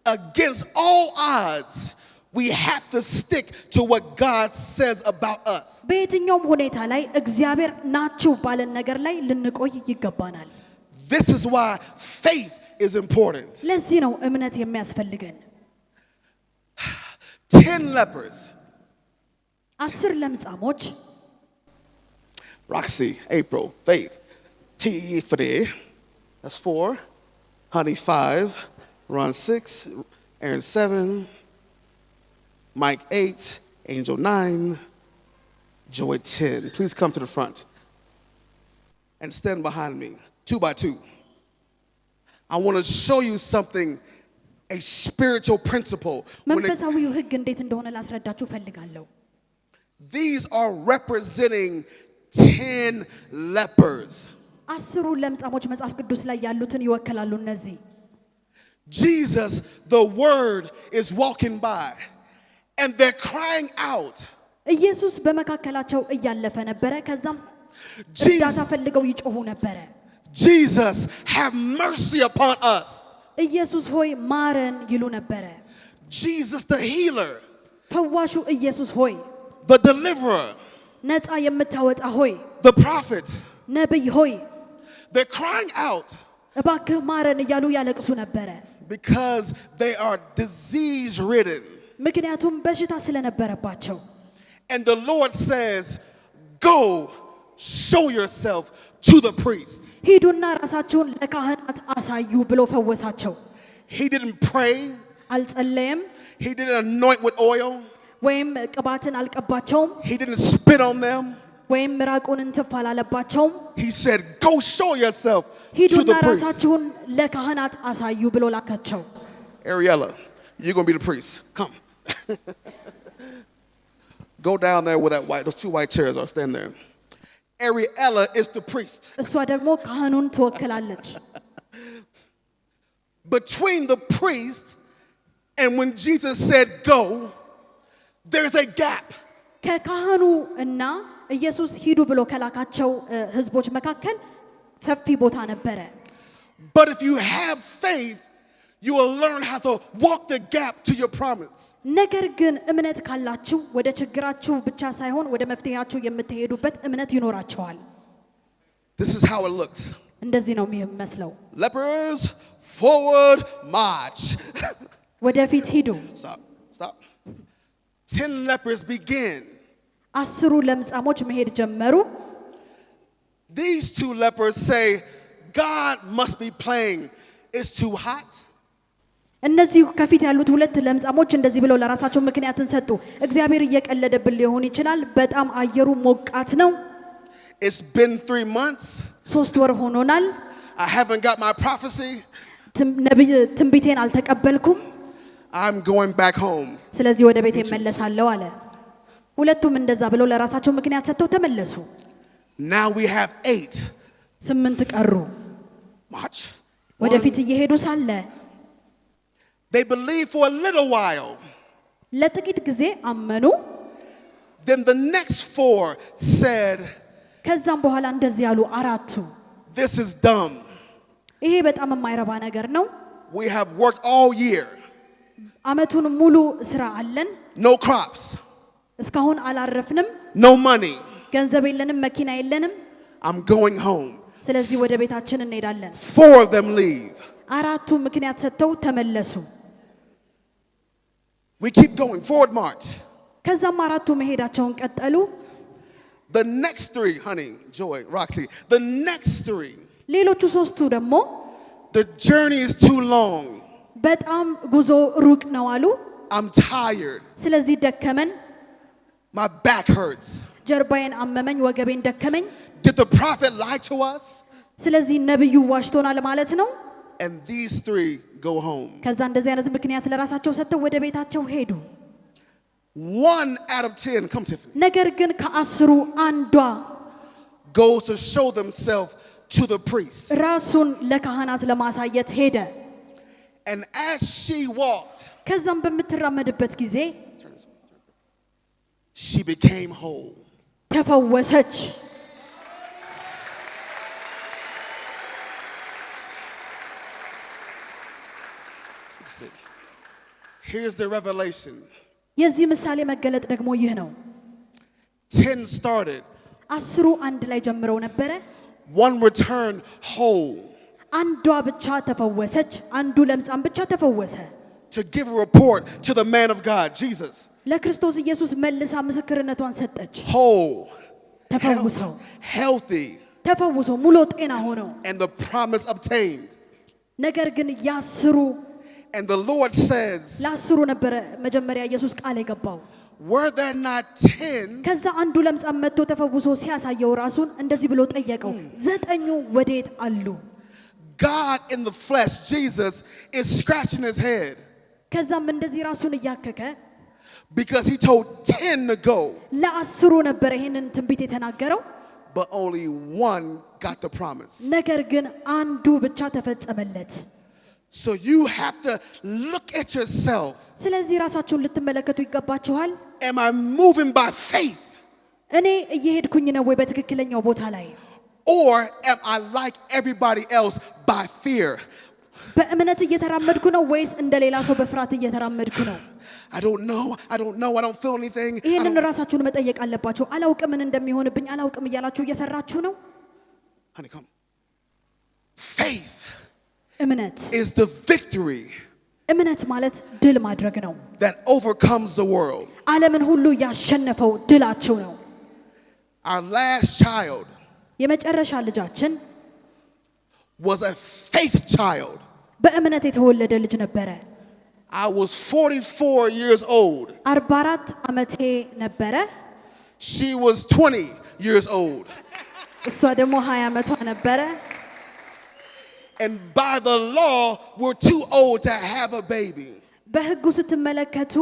Against all odds, we have to stick to what God says about us. በየትኛውም ሁኔታ ላይ እግዚአብሔር ናችሁ ባለን ነገር ላይ ልንቆይ ይገባናል። This is why faith is important. ለዚህ ነው እምነት የሚያስፈልገን። 10 lepers 10 ለምጻሞች Roxy, April, Faith, T for there. That's 4. Honey 5. Ron 6. Aaron 7. Mike 8. Angel 9. Joy 10. Please come to the front and stand behind me, 2 by 2. I want to show you something, a spiritual principle. መንፈሳዊው ሕግ እንዴት እንደሆነ ላስረዳችሁ ፈልጋለሁ። These are representing 10 lepers. 10 ለምጻሞች መጽሐፍ ቅዱስ ላይ ያሉትን ይወክላሉ እነዚህ። Jesus, the word, is walking by and they're crying out. ኢየሱስ በመካከላቸው እያለፈ ነበረ። ከዛም እርዳታ ፈልገው ይጮሁ ነበረ። Jesus, have mercy upon us. ኢየሱስ ሆይ ማረን ይሉ ነበረ። Jesus, the healer, ፈዋሹ ኢየሱስ ሆይ፣ the deliverer, ነፃ የምታወጣ ሆይ፣ the prophet. ነብይ ሆይ፣ They're crying out እባክህ ማረን እያሉ ያለቅሱ ነበረ። because they are disease ridden. ምክንያቱም በሽታ ስለነበረባቸው። And the Lord says, go show yourself to the priest. ሂዱና ራሳችሁን ለካህናት አሳዩ ብሎ ፈወሳቸው። He didn't pray. አልጸለየም። He didn't anoint with oil. ወይም ቅባትን አልቀባቸውም። He didn't spit on them. ወይም ምራቁን እንትፍ አላለባቸውም። He said, go show yourself to ሂዱና the priest. ራሳችሁን ለካህናት አሳዩ ብሎ ላካቸው። Ariella, you're going to be the priest. Come. Go down there where those 2 white chairs are. Stand there. Ariella is the priest. እሷ ደግሞ ካህኑን ትወክላለች። Between the priest and when Jesus said go, there's a gap. ከካህኑ እና ኢየሱስ ሂዱ ብሎ ከላካቸው ህዝቦች መካከል ሰፊ ቦታ ነበረ። But if you have faith, you will learn how to walk the gap to your promise. ነገር ግን እምነት ካላችሁ ወደ ችግራችሁ ብቻ ሳይሆን ወደ መፍትሄያችሁ የምትሄዱበት እምነት ይኖራችኋል። This is how it looks. እንደዚህ ነው የሚመስለው። Lepers, forward march. ወደፊት ሂዱ። Stop. 10 lepers begin. 10 ለምጻሞች መሄድ ጀመሩ። These 2 lepers say, God must be playing. It's too hot. እነዚህ ከፊት ያሉት 2 ለምጻሞች እንደዚህ ብለው ለራሳቸው ምክንያትን ሰጡ። እግዚአብሔር እየቀለደብን ሊሆን ይችላል። በጣም አየሩ ሞቃት ነው። It's been 3 months. 3 ወር ሆኖናል። I haven't got my prophecy. ትንቢቴን አልተቀበልኩም። I'm going back home. ስለዚህ ወደ ቤቴ እመለሳለሁ አለ። ሁለቱም እንደዛ ብለው ለራሳቸው ምክንያት ሰጥተው ተመለሱ። Now we have 8. 8 ቀሩ። March. ወደፊት እየሄዱ ሳለ They believed for a little while. ለጥቂት ጊዜ አመኑ። Then the next 4 said, ከዛም በኋላ እንደዚህ ያሉ 4ቱ this is dumb. ይሄ በጣም የማይረባ ነገር ነው። We have worked all year. አመቱን ሙሉ ስራ አለን። No crops. እስካሁን አላረፍንም። No money. ገንዘብ የለንም፣ መኪና የለንም። I'm going home. ስለዚህ ወደ ቤታችን እንሄዳለን። 4 of them leave. 4ቱ ምክንያት ሰጥተው ተመለሱ። We keep going. Forward march. ከዛም 4ቱ መሄዳቸውን ቀጠሉ። The next 3, honey, Joy, Roxy, the next 3, ሌሎቹ 3ቱ ደግሞ the journey is too long. በጣም ጉዞ ሩቅ ነው አሉ። I'm tired. ስለዚህ ደከመን። My back hurts. ጀርባዬን አመመኝ፣ ወገቤን ደከመኝ። Did the prophet lie to us? ስለዚህ ነብዩ ዋሽቶናል ማለት ነው። And these 3 go home. ከዛ እንደዚህ አይነት ምክንያት ለራሳቸው ሰጥተው ወደ ቤታቸው ሄዱ። 1 out of 10, come Tiffany, ነገር ግን ከ10 አንዷ goes to show themselves to the priest. ራሱን ለካህናት ለማሳየት ሄደ። And as she walked, ከዛም በምትራመድበት ጊዜ she became whole. ተፈወሰች። Here's the revelation. የዚህ ምሳሌ መገለጥ ደግሞ ይህ ነው። 10 started. 10 አንድ ላይ ጀምረው ነበረ። 1 returned whole. አንዷ ብቻ ተፈወሰች። አንዱ ለምጻም ብቻ ተፈወሰ። To give a report to the man of God, Jesus. ለክርስቶስ ኢየሱስ መልሳ ምስክርነቷን ሰጠች። whole, ተፈውሰው healthy, ተፈውሰው ሙሉ ጤና ሆነው and the promise obtained. ነገር ግን ያስሩ And the Lord says, ለአስሩ ነበረ መጀመሪያ ኢየሱስ ቃል የገባው። were there not 10? ከዛ አንዱ ለምጻም መጥቶ ተፈውሶ ሲያሳየው ራሱን እንደዚህ ብሎ ጠየቀው፣ ዘጠኙ ወዴት አሉ? God in the flesh, Jesus, is scratching his head ከዛም እንደዚህ ራሱን እያከከ because he told 10 to go, ለአስሩ ነበረ ይሄንን ትንቢት የተናገረው። but only one got the promise. ነገር ግን አንዱ ብቻ ተፈጸመለት። So you have to look at yourself. ስለዚህ ራሳችሁን ልትመለከቱ ይገባችኋል። Am I moving by faith? እኔ እየሄድኩኝ ነው ወይ በትክክለኛው ቦታ ላይ? Or am I like everybody else by fear? በእምነት እየተራመድኩ ነው ወይስ እንደሌላ ሰው በፍርሃት እየተራመድኩ ነው? I don't know, I don't feel anything. ይሄንን ራሳችሁን መጠየቅ አለባችሁ። አላውቅም ምን እንደሚሆንብኝ አላውቅም እያላችሁ እየፈራችሁ ነው? Honey, come. Faith እምነት is the victory እምነት ማለት ድል ማድረግ ነው። that overcomes the world. ዓለምን ሁሉ ያሸነፈው ድላቸው ነው። Our last child የመጨረሻ ልጃችን was a faith child. በእምነት የተወለደ ልጅ ነበረ። I was 44 years old. 44 ዓመቴ ነበረ። She was 20 years old. እሷ ደግሞ 20 ዓመቷ ነበረ። And by the law, we're too old to have a baby. በሕጉ ስትመለከቱ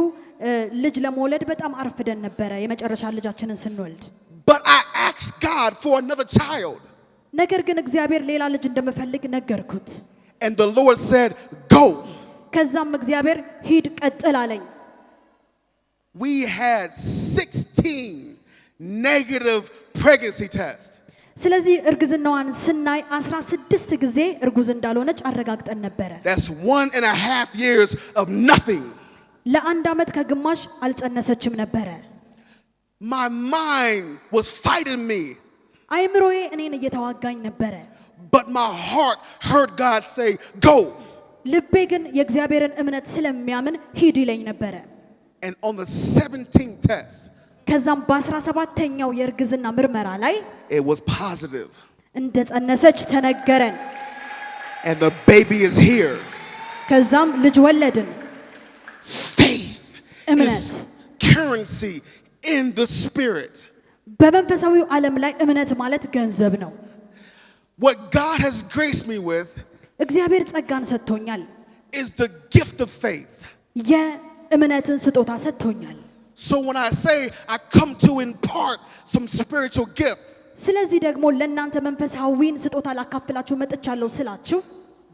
ልጅ ለመውለድ በጣም አርፍደን ነበረ የመጨረሻ ልጃችንን ስንወልድ። But I asked God for another child. ነገር ግን እግዚአብሔር ሌላ ልጅ እንደምፈልግ ነገርኩት። And the Lord said, go. ከዛም እግዚአብሔር ሂድ ቀጥል አለኝ። We had 16 negative pregnancy tests. ስለዚህ እርግዝናዋን ስናይ 16 ጊዜ እርጉዝ እንዳልሆነች አረጋግጠን ነበረ። That's 1.5 years of nothing. ለአንድ ዓመት ከግማሽ አልጸነሰችም ነበረ። My mind was fighting me. አይምሮዬ እኔን እየተዋጋኝ ነበረ። But my heart heard God say, go. ልቤ ግን የእግዚአብሔርን እምነት ስለሚያምን ሂድ ይለኝ ነበረ። And on the 17th test, ከዛም በ17ኛው የእርግዝና ምርመራ ላይ it was positive. እንደጸነሰች ተነገረን። And the baby is here. ከዛም ልጅ ወለድን። Faith እምነት is currency in the spirit. በመንፈሳዊው ዓለም ላይ እምነት ማለት ገንዘብ ነው። What God has graced me with እግዚአብሔር ጸጋን ሰጥቶኛል። is the gift of faith. የእምነትን ስጦታ ሰጥቶኛል። So when I say I come to impart some spiritual gift, ስለዚህ ደግሞ ለእናንተ መንፈሳዊን ስጦታ ላካፍላችሁ መጥቻለሁ ስላችሁ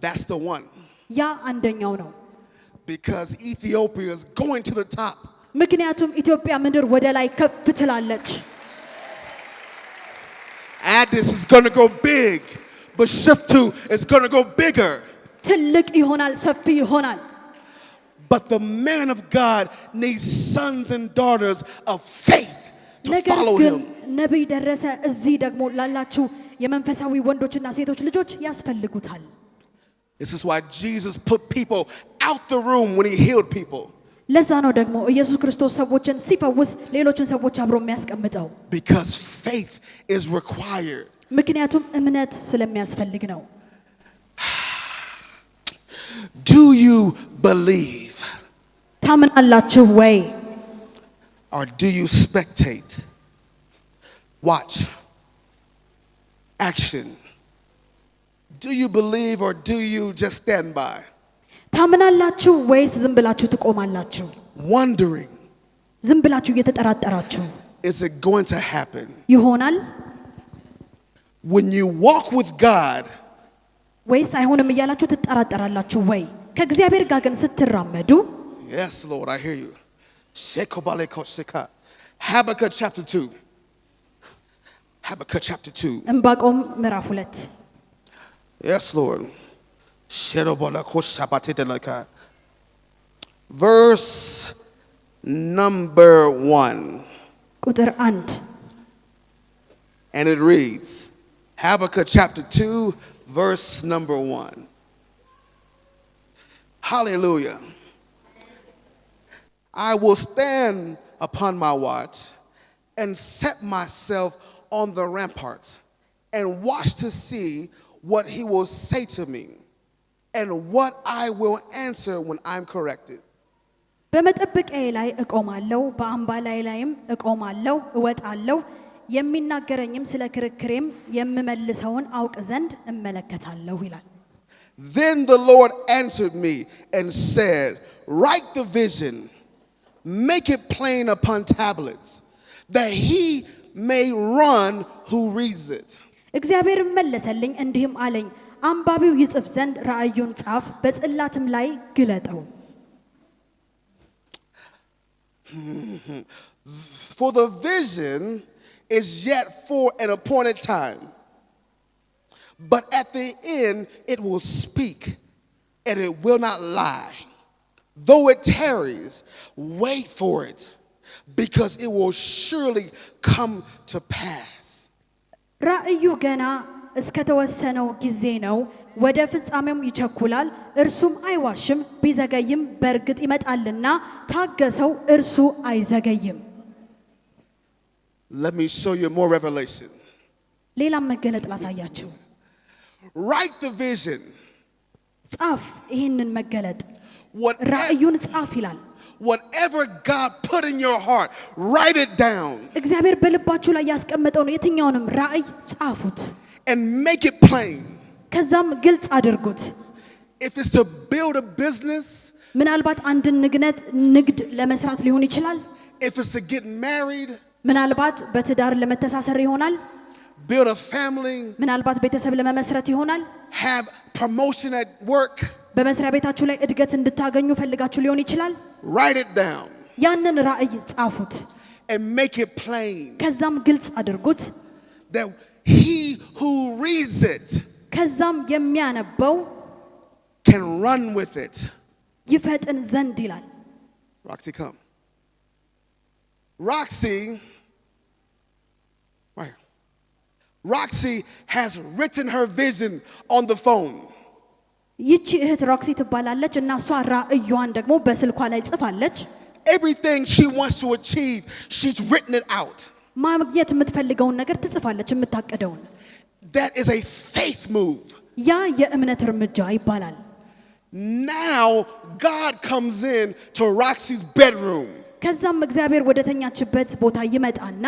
that's the one. ያ አንደኛው ነው። Because Ethiopia is going to the top. ምክንያቱም ኢትዮጵያ ምድር ወደ ላይ ከፍ ትላለች። Addis is going to go big, but Shiftu is going to go bigger. ትልቅ ይሆናል፣ ሰፊ ይሆናል። But the man of God needs sons and daughters of faith to ነገር follow ግን him. ነቢይ ደረሰ እዚህ ደግሞ ላላችሁ የመንፈሳዊ ወንዶችና ሴቶች ልጆች ያስፈልጉታል። This is why Jesus put people out the room when he healed people. ለዛ ነው ደግሞ ኢየሱስ ክርስቶስ ሰዎችን ሲፈውስ ሌሎችን ሰዎች አብሮ የሚያስቀምጠው። Because faith is required. ምክንያቱም እምነት ስለሚያስፈልግ ነው። Do you believe? ታምናላችሁ ወይ? Or do you spectate? Watch. Action. Do you believe or do you just stand by? ታምናላችሁ ወይስ ዝም ብላችሁ ትቆማላችሁ? Wondering, ዝም ብላችሁ እየተጠራጠራችሁ is it going to happen? ይሆናል When you walk with God, ወይስ አይሆንም እያላችሁ ትጠራጠራላችሁ ወይ? ከእግዚአብሔር ጋር ግን ስትራመዱ yes, Lord, I hear you. Habakkuk chapter 2. Habakkuk chapter 2. ዕንባቆም ምዕራፍ 2 Yes, Lord. Verse number 1. ቁጥር 1 And it reads, Habakkuk chapter 2, verse number 1. Hallelujah. I will stand upon my watch and set myself on the ramparts and watch to see what he will say to me and what I will answer when I'm corrected. በመጠበቂያዬ ላይ እቆማለሁ በአምባ ላይም እቆማለሁ እወጣለሁ የሚናገረኝም ስለ ክርክሬም የምመልሰውን አውቅ ዘንድ እመለከታለሁ ይላል። Then the Lord answered me and said, write the vision, make it plain upon tablets, that he may run who reads it. እግዚአብሔር መለሰልኝ እንዲህም አለኝ አንባቢው ይጽፍ ዘንድ ራእዩን ጻፍ በጽላትም ላይ ግለጠው። For the vision is yet for an appointed time, but at the end it will speak and it will not lie. Though it tarries, wait for it, because it will surely come to pass. ራእዩ ገና እስከተወሰነው ጊዜ ነው ወደ ፍጻሜውም ይቸኩላል እርሱም አይዋሽም ቢዘገይም በርግጥ ይመጣልና ታገሰው እርሱ አይዘገይም። Let me show you more revelation. ሌላም መገለጥ ላሳያችሁ። Write the vision. ጻፍ ይሄንን መገለጥ Whatever, ራእዩን ጻፍ ይላል። whatever God put in your heart, write it down እግዚአብሔር በልባችሁ ላይ ያስቀመጠውን የትኛውንም ራእይ ጻፉት and make it plain. ከዛም ግልጽ አድርጉት። If it's to build a business, ምናልባት አንድን ንግድ ለመስራት ሊሆን ይችላል። if it's to get married, ምናልባት በትዳር ለመተሳሰር ይሆናል። build a family, ምናልባት ቤተሰብ ለመመስረት ይሆናል። have promotion at work, በመስሪያ ቤታችሁ ላይ እድገት እንድታገኙ ፈልጋችሁ ሊሆን ይችላል። write it down ያንን ራእይ ጻፉት and make it plain, ከዛም ግልጽ አድርጉት። that he who reads it ከዛም የሚያነበው can run with it. ይፈጥን ዘንድ ይላል። Roxy, come. Roxy, right. Roxy has written her vision on the phone. ይቺ እህት ሮክሲ ትባላለች እና እሷ ራእዩዋን ደግሞ በስልኳ ላይ ጽፋለች። Everything she wants to achieve, she's written it out. ማግኘት የምትፈልገውን ነገር ትጽፋለች የምታቀደውን። That is a faith move. ያ የእምነት እርምጃ ይባላል። Now God comes in to Roxy's bedroom. ከዛም እግዚአብሔር ወደተኛችበት ቦታ ይመጣና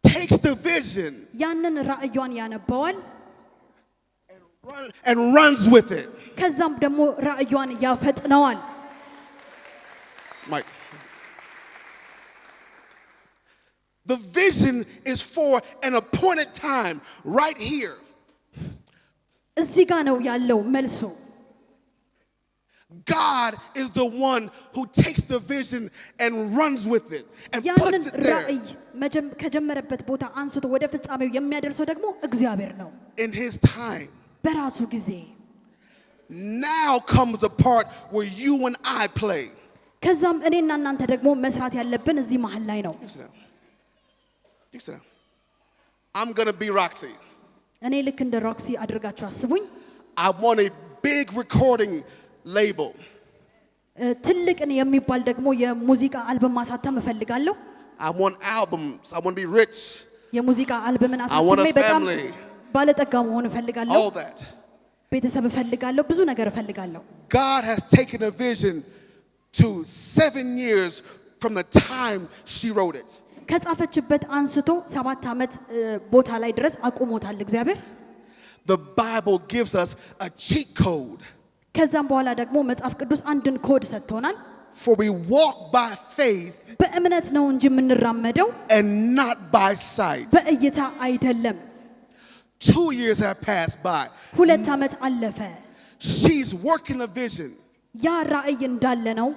takes the vision ያንን ራእዩዋን ያነበዋል and runs with it. ከዛም ደግሞ ራእዩዋን ያፈጥነዋል። Mike. The vision is for an appointed time right here. እዚህ ጋር ነው ያለው መልሱ። God is the one who takes the vision and runs with it and ያንን puts it there ራእይ ከጀመረበት ቦታ አንስቶ ወደ ፍጻሜው የሚያደርሰው ደግሞ እግዚአብሔር ነው in his time. በራሱ ጊዜ። Now comes the part where you and I play. ከዛም እኔና እናንተ ደግሞ መስራት ያለብን እዚህ መሃል ላይ ነው። You sit down. I'm going to be Roxy. እኔ ልክ እንደ ሮክሲ አድርጋችሁ አስቡኝ። I want a big recording label. ትልቅን የሚባል ደግሞ የሙዚቃ አልበም ማሳተም እፈልጋለሁ። I want albums. I want to be rich. የሙዚቃ አልበምን I want አሳትሜ a በጣም family. ባለጠጋ መሆን እፈልጋለሁ። All that. ቤተሰብ እፈልጋለሁ። ብዙ ነገር እፈልጋለሁ። God has taken a vision to 7 years from the time she wrote it. ከጻፈችበት አንስቶ 7 ዓመት ቦታ ላይ ድረስ አቁሞታል እግዚአብሔር። The Bible gives us a cheat code. ከዛም በኋላ ደግሞ መጽሐፍ ቅዱስ አንድን ኮድ ሰጥቶናል። For we walk by faith በእምነት ነው እንጂ የምንራመደው and not by sight. በእይታ አይደለም። 2 years have passed by. 2 ዓመት አለፈ። She's working a vision. ያ ራእይ እንዳለ ነው።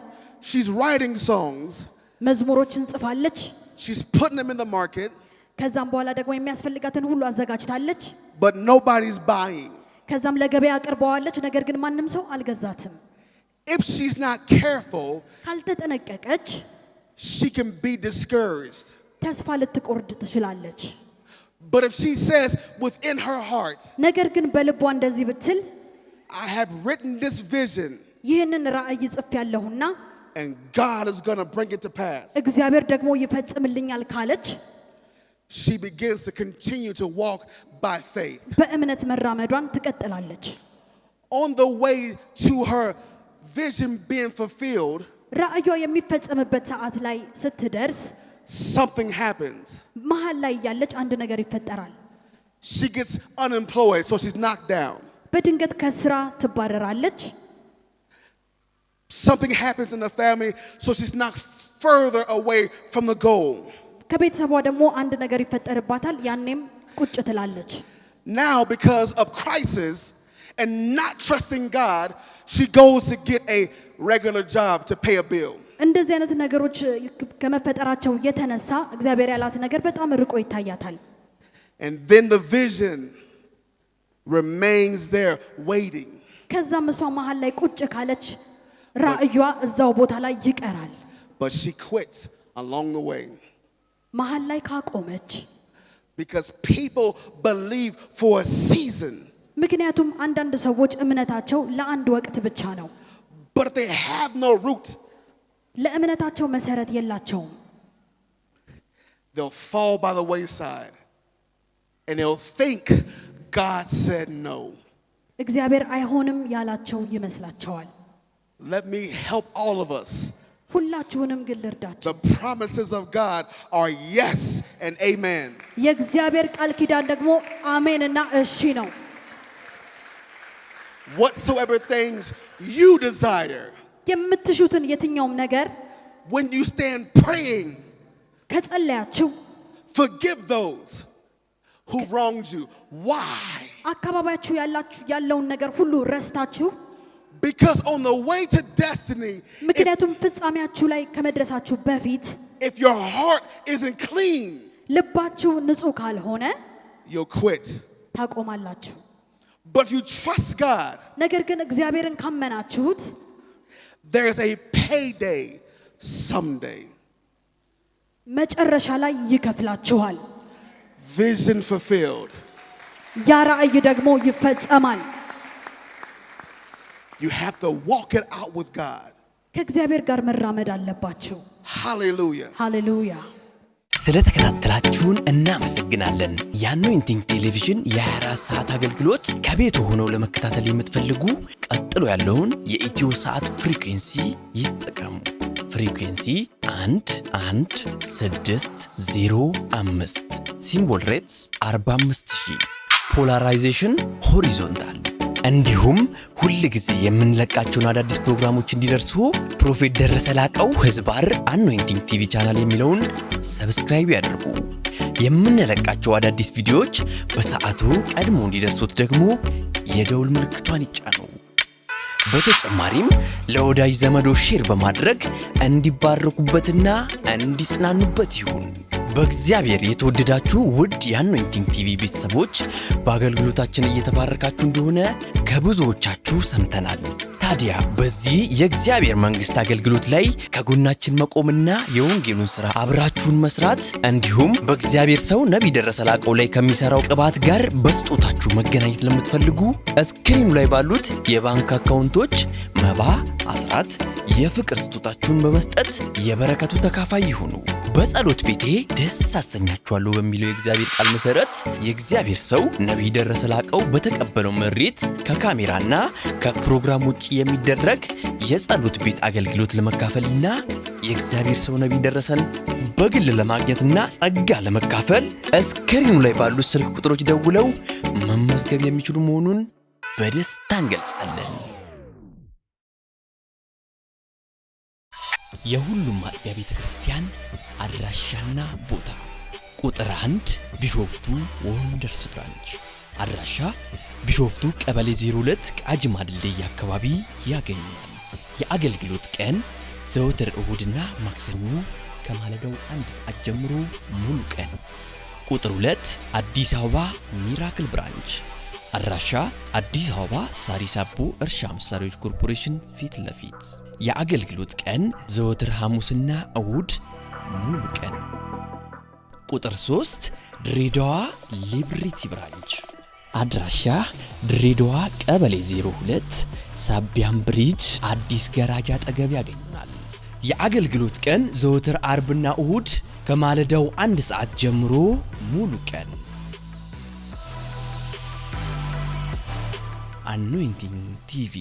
She's writing songs. መዝሙሮችን ጽፋለች። She's putting them in the market. ከዛም በኋላ ደግሞ የሚያስፈልጋትን ሁሉ አዘጋጅታለች። But nobody's buying. ከዛም ለገበያ አቅርበዋለች። ነገር ግን ማንም ሰው አልገዛትም። If she's not careful, ካልተጠነቀቀች she can be discouraged. ተስፋ ልትቆርጥ ትችላለች። But if she says within her heart, ነገር ግን በልቧ እንደዚህ ብትል I have written this vision ይህንን ራእይ ጽፌያለሁና and God is going to bring it to pass, እግዚአብሔር ደግሞ ይፈጽምልኛል ካለች she begins to continue to walk by faith. በእምነት መራመዷን ትቀጥላለች። On the way to her vision being fulfilled, ራእዩዋ የሚፈጸምበት ሰዓት ላይ ስትደርስ something happens. መሃል ላይ ያለች አንድ ነገር ይፈጠራል። She gets unemployed, so she's knocked down. በድንገት ከስራ ትባረራለች። Something happens in the family, so she's knocked further away from the goal. ከቤተሰቧ ደግሞ አንድ ነገር ይፈጠርባታል። ያኔም ቁጭ ትላለች። Now, because of crisis and not trusting God, she goes to get a regular job to pay a bill. እንደዚህ አይነት ነገሮች ከመፈጠራቸው የተነሳ እግዚአብሔር ያላት ነገር በጣም ርቆ ይታያታል። And then the vision remains there waiting. ከዛም እሷ መሃል ላይ ቁጭ ካለች ራእዩዋ እዛው ቦታ ላይ ይቀራል። But she quits along the way. መሃል ላይ ካቆመች Because people believe for a season. ምክንያቱም አንዳንድ ሰዎች እምነታቸው ለአንድ ወቅት ብቻ ነው። But they have no root. ለእምነታቸው መሰረት የላቸውም። They'll fall by the wayside. And they'll think God said no. እግዚአብሔር አይሆንም ያላቸው ይመስላቸዋል። Let me help all of us. ሁላችሁንም ግን ልርዳችሁ። The promises of God are yes and amen. የእግዚአብሔር ቃል ኪዳን ደግሞ አሜንና እሺ ነው። Whatsoever things you desire, የምትሹትን የትኛውም ነገር when you stand praying, ከጸለያችሁ forgive those who wronged you. Why? አካባቢያችሁ ያለውን ነገር ሁሉ ረስታችሁ Because on the way to destiny, ምክንያቱም ፍጻሜያችሁ ላይ ከመድረሳችሁ በፊት if your heart isn't clean, ልባችሁ ንጹህ ካልሆነ you'll quit. ታቆማላችሁ። But if you trust God, ነገር ግን እግዚአብሔርን ካመናችሁት there's a payday someday. መጨረሻ ላይ ይከፍላችኋል። Vision fulfilled. ያ ራእይ ደግሞ ይፈጸማል። You have to walk it out with God. ከእግዚአብሔር ጋር መራመድ አለባችሁ። Hallelujah. ሃሌሉያ። ስለተከታተላችሁን እናመሰግናለን። የአኖይንቲንግ ቴሌቪዥን የ24 ሰዓት አገልግሎት ከቤቱ ሆነው ለመከታተል የምትፈልጉ ቀጥሎ ያለውን የኢትዮ ሰዓት ፍሪኩዌንሲ ይጠቀሙ። ፍሪኩዌንሲ 11605 ሲምቦል ሬትስ 45000 ፖላራይዜሽን ሆሪዞንታል። እንዲሁም ሁል ጊዜ የምንለቃቸውን አዳዲስ ፕሮግራሞች እንዲደርሱ ፕሮፌት ደረሰ ላቀው ህዝባር አኖይንቲንግ ቲቪ ቻናል የሚለውን ሰብስክራይብ ያድርጉ። የምንለቃቸው አዳዲስ ቪዲዮዎች በሰዓቱ ቀድሞ እንዲደርሱት ደግሞ የደውል ምልክቷን ይጫኑ። በተጨማሪም ለወዳጅ ዘመዶ ሼር በማድረግ እንዲባረኩበትና እንዲጽናኑበት ይሁን። በእግዚአብሔር የተወደዳችሁ ውድ የአኖይንቲንግ ቲቪ ቤተሰቦች በአገልግሎታችን እየተባረካችሁ እንደሆነ ከብዙዎቻችሁ ሰምተናል። ታዲያ በዚህ የእግዚአብሔር መንግስት አገልግሎት ላይ ከጎናችን መቆምና የወንጌሉን ሥራ አብራችሁን መስራት እንዲሁም በእግዚአብሔር ሰው ነቢይ ደረሰ ላቀው ላይ ከሚሰራው ቅባት ጋር በስጦታችሁ መገናኘት ለምትፈልጉ እስክሪኑ ላይ ባሉት የባንክ አካውንቶች መባ፣ አስራት፣ የፍቅር ስጦታችሁን በመስጠት የበረከቱ ተካፋይ ይሁኑ። በጸሎት ቤቴ ደስ አሰኛችኋለሁ በሚለው የእግዚአብሔር ቃል መሰረት የእግዚአብሔር ሰው ነቢይ ደረሰ ላቀው በተቀበለው መሬት ከካሜራና ከፕሮግራም ውጪ የሚደረግ የጸሎት ቤት አገልግሎት ለመካፈልና የእግዚአብሔር ሰው ነቢይ ደረሰን በግል ለማግኘትና ጸጋ ለመካፈል እስክሪኑ ላይ ባሉት ስልክ ቁጥሮች ደውለው መመዝገብ የሚችሉ መሆኑን በደስታ እንገልጻለን። የሁሉም አጥቢያ ቤተክርስቲያን አድራሻና ቦታ ቁጥር 1 ቢሾፍቱ ወንደርስ ብራንች አድራሻ ቢሾፍቱ ቀበሌ 02 ቃጂማ ድልድይ አካባቢ ያገኛል። የአገልግሎት ቀን ዘወትር እሁድና ማክሰኞ ከማለዳው 1 ሰዓት ጀምሮ ሙሉ ቀን። ቁጥር 2 አዲስ አበባ ሚራክል ብራንች አድራሻ አዲስ አበባ ሳሪስ አቦ እርሻ መሳሪያዎች ኮርፖሬሽን ፊት ለፊት። የአገልግሎት ቀን ዘወትር ሐሙስና እሁድ ሙሉ ቀን። ቁጥር 3 ድሬዳዋ ሊብሪቲ ብራንች አድራሻ ድሬዳዋ ቀበሌ 02 ሳቢያም ብሪጅ አዲስ ገራጃ አጠገብ ያገኙናል። የአገልግሎት ቀን ዘወትር አርብና እሁድ ከማለዳው 1 ሰዓት ጀምሮ ሙሉ ቀን። አኖይንቲንግ ቲቪ